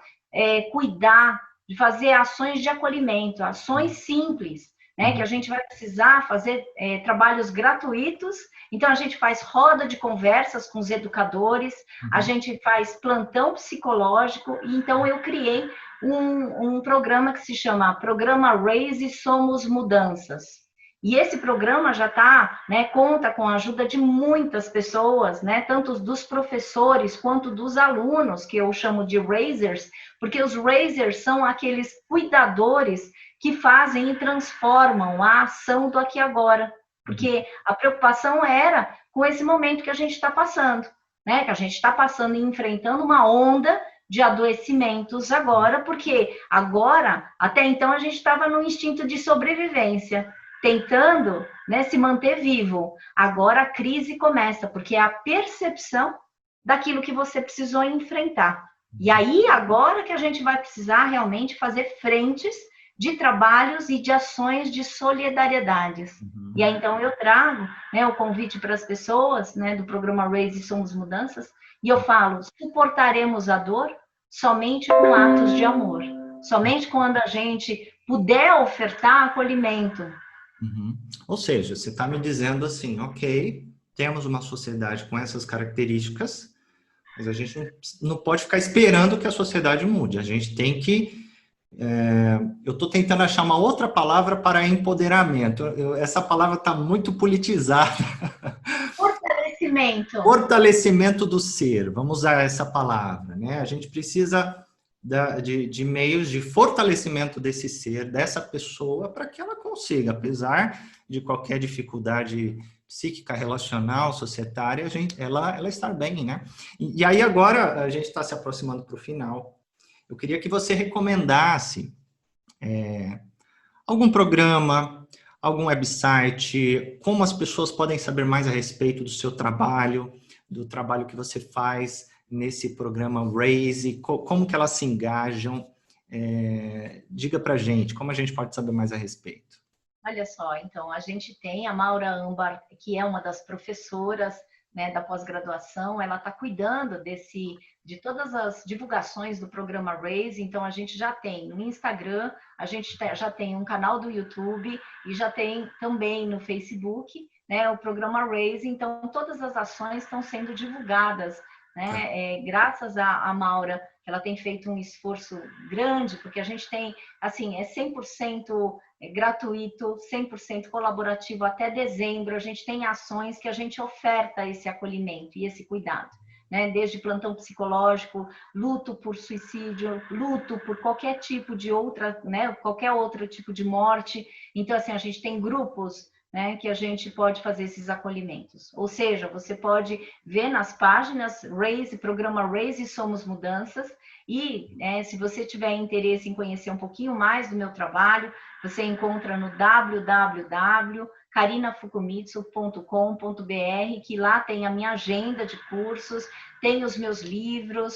cuidar de fazer ações de acolhimento, ações simples, né, que a gente vai precisar fazer trabalhos gratuitos. Então, a gente faz roda de conversas com os educadores, a gente faz plantão psicológico, e então eu criei um programa que se chama Programa Raise Somos Mudanças. E esse programa já está, né, conta com a ajuda de muitas pessoas, né, tanto dos professores quanto dos alunos, que eu chamo de Raisers, porque os Raisers são aqueles cuidadores que fazem e transformam a ação do aqui e agora. Porque a preocupação era com esse momento que a gente está passando, né, que a gente está passando e enfrentando uma onda de adoecimentos agora, porque agora, até então, a gente estava no instinto de sobrevivência, tentando, né, se manter vivo. Agora a crise começa, porque é a percepção daquilo que você precisou enfrentar. E aí, agora que a gente vai precisar realmente fazer frentes de trabalhos e de ações de solidariedades. E aí, então, eu trago, né, o convite para as pessoas, né, do programa Raise Somos Mudanças, e eu falo: suportaremos a dor somente com atos de amor. Somente quando a gente puder ofertar acolhimento. Ou seja, você está me dizendo assim, ok, temos uma sociedade com essas características, mas a gente não pode ficar esperando que a sociedade mude. A gente tem que... eu estou tentando achar uma outra palavra para empoderamento. Essa palavra está muito politizada. Fortalecimento. Fortalecimento do ser, vamos usar essa palavra, né? A gente precisa de meios de fortalecimento desse ser, dessa pessoa, para que ela consiga, apesar de qualquer dificuldade psíquica, relacional, societária, ela estar bem, né? E aí agora a gente está se aproximando para o final. Eu queria que você recomendasse algum programa, algum website, como as pessoas podem saber mais a respeito do seu trabalho, do trabalho que você faz nesse programa Raise, como que elas se engajam. Diga pra gente, como a gente pode saber mais a respeito? Olha só, então, a gente tem a Maura Ambar, que é uma das professoras, né, da pós-graduação, ela está cuidando de todas as divulgações do programa Raise. Então, a gente já tem no Instagram, a gente já tem um canal do YouTube e já tem também no Facebook, né, o programa Raise. Então, todas as ações estão sendo divulgadas, né? Graças a Maura, ela tem feito um esforço grande, porque a gente tem, assim, é 100% gratuito, 100% colaborativo até dezembro. A gente tem ações que a gente oferta esse acolhimento e esse cuidado, né? Desde plantão psicológico, luto por suicídio, luto por qualquer tipo de outra, né? Qualquer outro tipo de morte. Então, assim, a gente tem grupos, né, que a gente pode fazer esses acolhimentos. Ou seja, você pode ver nas páginas Raise, programa Raise Somos Mudanças, e se você tiver interesse em conhecer um pouquinho mais do meu trabalho, você encontra no www.karinafukumitsu.com.br, que lá tem a minha agenda de cursos, tem os meus livros,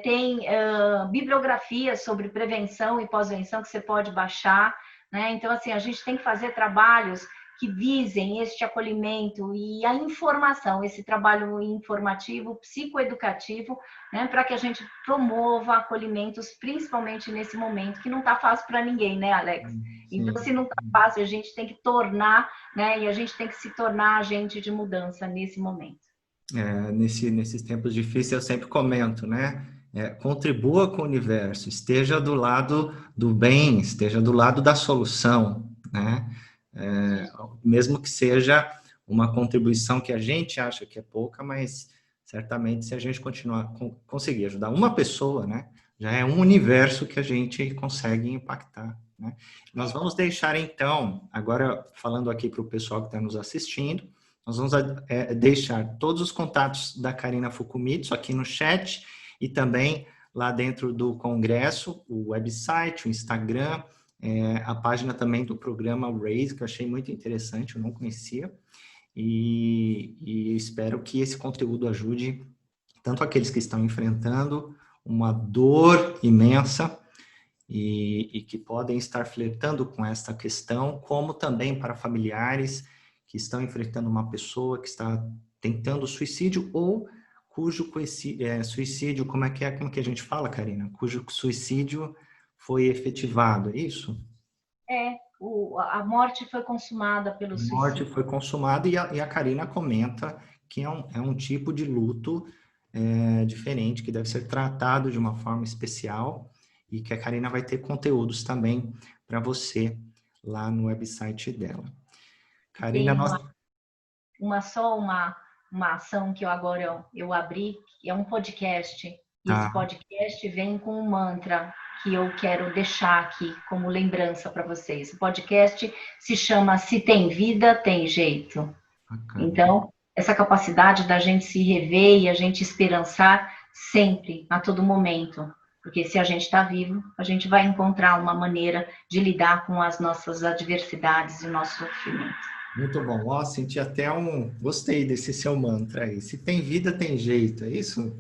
tem bibliografia sobre prevenção e pós-venção que você pode baixar, né? Então, assim, a gente tem que fazer trabalhos que visem este acolhimento e a informação, esse trabalho informativo, psicoeducativo, né, para que a gente promova acolhimentos, principalmente nesse momento, que não está fácil para ninguém, né, Alex? Então, Sim. se não está fácil, a gente tem que tornar, né, e a gente tem que se tornar agente de mudança nesse momento. Nesses tempos difíceis, eu sempre comento, né? Contribua com o universo, esteja do lado do bem, esteja do lado da solução, né? Mesmo que seja uma contribuição que a gente acha que é pouca, mas certamente se a gente continuar, conseguir ajudar uma pessoa, né? Já é um universo que a gente consegue impactar, né? Nós vamos deixar então, agora falando aqui para o pessoal que está nos assistindo, nós vamos deixar todos os contatos da Karina Fukumitsu aqui no chat e também lá dentro do congresso, o website, o Instagram, a página também do programa Raise, que eu achei muito interessante, eu não conhecia, e espero que esse conteúdo ajude tanto aqueles que estão enfrentando uma dor imensa e que podem estar flertando com esta questão, como também para familiares que estão enfrentando uma pessoa que está tentando suicídio ou cujo suicídio, como que a gente fala, Karina? Cujo suicídio foi efetivado, é isso? A morte foi consumada pelo A morte suicídio. foi consumada e a Karina comenta que é um tipo de luto diferente, que deve ser tratado de uma forma especial e que a Karina vai ter conteúdos também para você lá no website dela. Karina, Tem nós... uma ação que eu abri, que é um podcast. E esse Tá, podcast vem com um mantra que eu quero deixar aqui como lembrança para vocês. O podcast se chama Se Tem Vida, Tem Jeito. bacana. Então, essa capacidade da gente se rever e a gente esperançar sempre, a todo momento. Porque se a gente está vivo, a gente vai encontrar uma maneira de lidar com as nossas adversidades e o nosso sofrimento. Muito bom. Ó, senti até Gostei desse seu mantra aí. Se tem vida, tem jeito, é isso?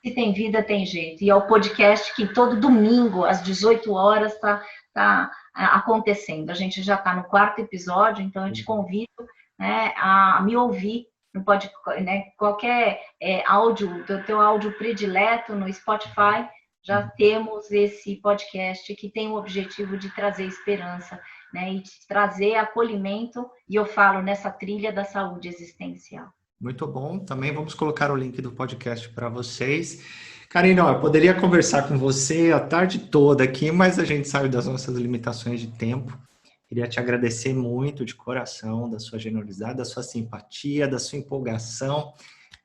Se tem vida, tem jeito. E é o podcast que todo domingo, às 18 horas, está acontecendo. A gente já está no 4º episódio, então eu te convido, né, a me ouvir. Não pode, né, qualquer áudio, do teu áudio predileto no Spotify, já temos esse podcast que tem o objetivo de trazer esperança, né, e de trazer acolhimento, e eu falo nessa trilha da saúde existencial. Muito bom. Também vamos colocar o link do podcast para vocês. Karina, ó, eu poderia conversar com você a tarde toda aqui, mas a gente sabe das nossas limitações de tempo. Queria te agradecer muito de coração, da sua generosidade, da sua simpatia, da sua empolgação.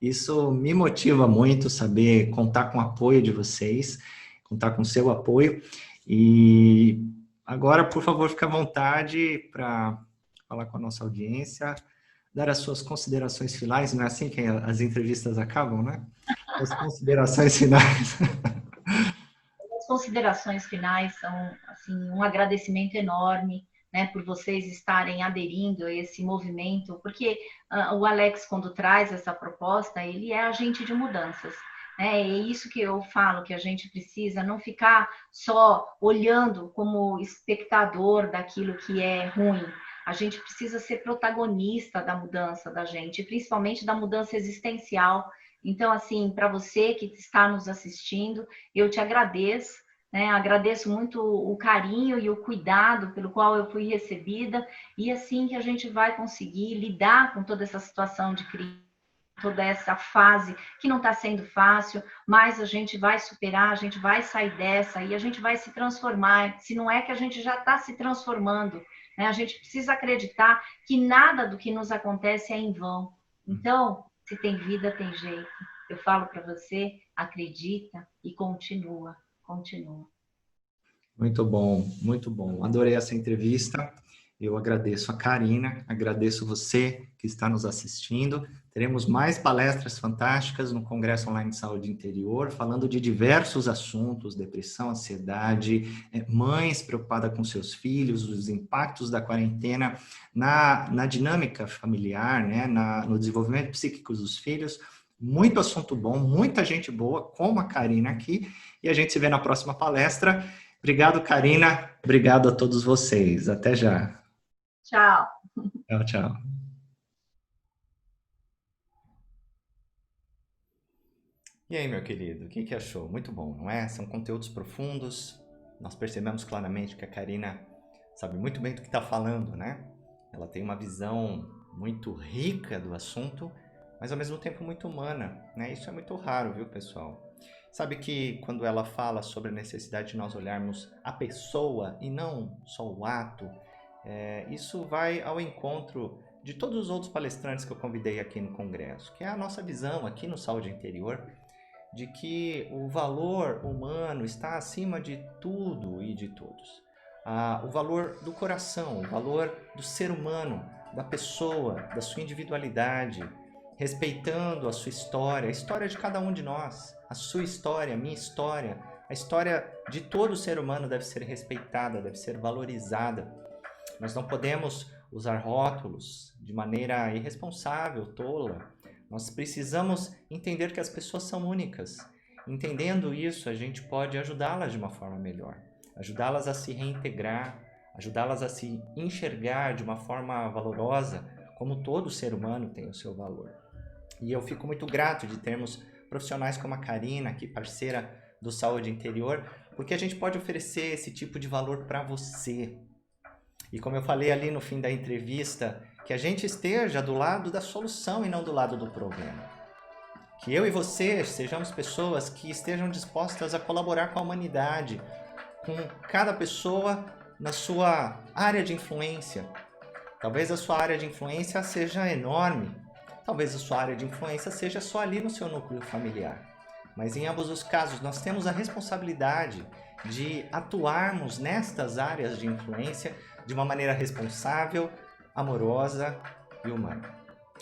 Isso me motiva muito saber contar com o apoio de vocês, contar com o seu apoio. E agora, por favor, fique à vontade para falar com a nossa audiência, dar as suas considerações finais, não é assim que as entrevistas acabam, né? As considerações finais. As considerações finais são assim, um agradecimento enorme, né, por vocês estarem aderindo a esse movimento, porque o Alex, quando traz essa proposta, ele é agente de mudanças. É isso que eu falo, que a gente precisa não ficar só olhando como espectador daquilo que é ruim. A gente precisa ser protagonista da mudança da gente, principalmente da mudança existencial. Então, assim, para você que está nos assistindo, eu te agradeço, né? Agradeço muito o carinho e o cuidado pelo qual eu fui recebida, e assim que a gente vai conseguir lidar com toda essa situação de crise toda essa fase que não está sendo fácil, mas a gente vai superar, a gente vai sair dessa e a gente vai se transformar. Se não é que a gente já está se transformando, né? A gente precisa acreditar que nada do que nos acontece é em vão. Então, se tem vida, tem jeito. Eu falo para você, acredita e continua, continua. Muito bom, muito bom. Adorei essa entrevista. Eu agradeço a Karina, agradeço você que está nos assistindo. Teremos mais palestras fantásticas no Congresso Online de Saúde Interior, falando de diversos assuntos, depressão, ansiedade, mães preocupadas com seus filhos, os impactos da quarentena na dinâmica familiar, né, no desenvolvimento psíquico dos filhos. Muito assunto bom, muita gente boa, como a Karina aqui, e a gente se vê na próxima palestra. Obrigado, Karina. Obrigado a todos vocês. Até já. Tchau. Tchau, tchau. E aí, meu querido, o que achou? Muito bom, não é? São conteúdos profundos. Nós percebemos claramente que a Karina sabe muito bem do que está falando, né? Ela tem uma visão muito rica do assunto, mas ao mesmo tempo muito humana, né? Isso é muito raro, viu, pessoal? Sabe que quando ela fala sobre a necessidade de nós olharmos a pessoa e não só o ato, isso vai ao encontro de todos os outros palestrantes que eu convidei aqui no Congresso, que é a nossa visão aqui no Saúde Interior, de que o valor humano está acima de tudo e de todos. O valor do coração, o valor do ser humano, da pessoa, da sua individualidade, respeitando a sua história, a história de cada um de nós, a sua história, a minha história, a história de todo ser humano deve ser respeitada, deve ser valorizada. Nós não podemos usar rótulos de maneira irresponsável, tola. Nós precisamos entender que as pessoas são únicas. Entendendo isso, a gente pode ajudá-las de uma forma melhor, ajudá-las a se reintegrar, ajudá-las a se enxergar de uma forma valorosa, como todo ser humano tem o seu valor. E eu fico muito grato de termos profissionais como a Karina, aqui parceira do Saúde Interior, porque a gente pode oferecer esse tipo de valor para você. E como eu falei ali no fim da entrevista, que a gente esteja do lado da solução e não do lado do problema. Que eu e você sejamos pessoas que estejam dispostas a colaborar com a humanidade, com cada pessoa na sua área de influência. Talvez a sua área de influência seja enorme, talvez a sua área de influência seja só ali no seu núcleo familiar. Mas em ambos os casos, nós temos a responsabilidade de atuarmos nestas áreas de influência de uma maneira responsável, amorosa e humana.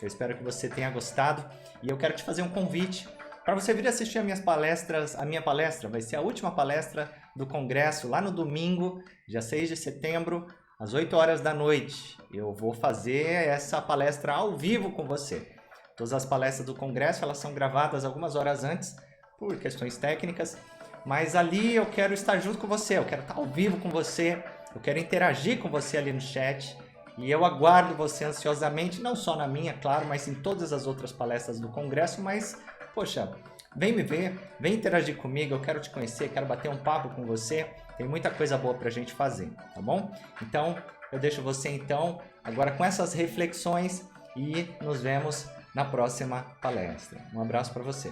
Eu espero que você tenha gostado e eu quero te fazer um convite para você vir assistir as minhas palestras. A minha palestra vai ser a última palestra do Congresso, lá no domingo, dia 6 de setembro, às 8 horas da noite. Eu vou fazer essa palestra ao vivo com você. Todas as palestras do Congresso, elas são gravadas algumas horas antes, por questões técnicas, mas ali eu quero estar junto com você, eu quero estar ao vivo com você, eu quero interagir com você ali no chat, e eu aguardo você ansiosamente, não só na minha, claro, mas em todas as outras palestras do Congresso, mas, poxa, vem me ver, vem interagir comigo, eu quero te conhecer, quero bater um papo com você, tem muita coisa boa pra gente fazer, tá bom? Então, eu deixo você então agora com essas reflexões e nos vemos na próxima palestra. Um abraço para você.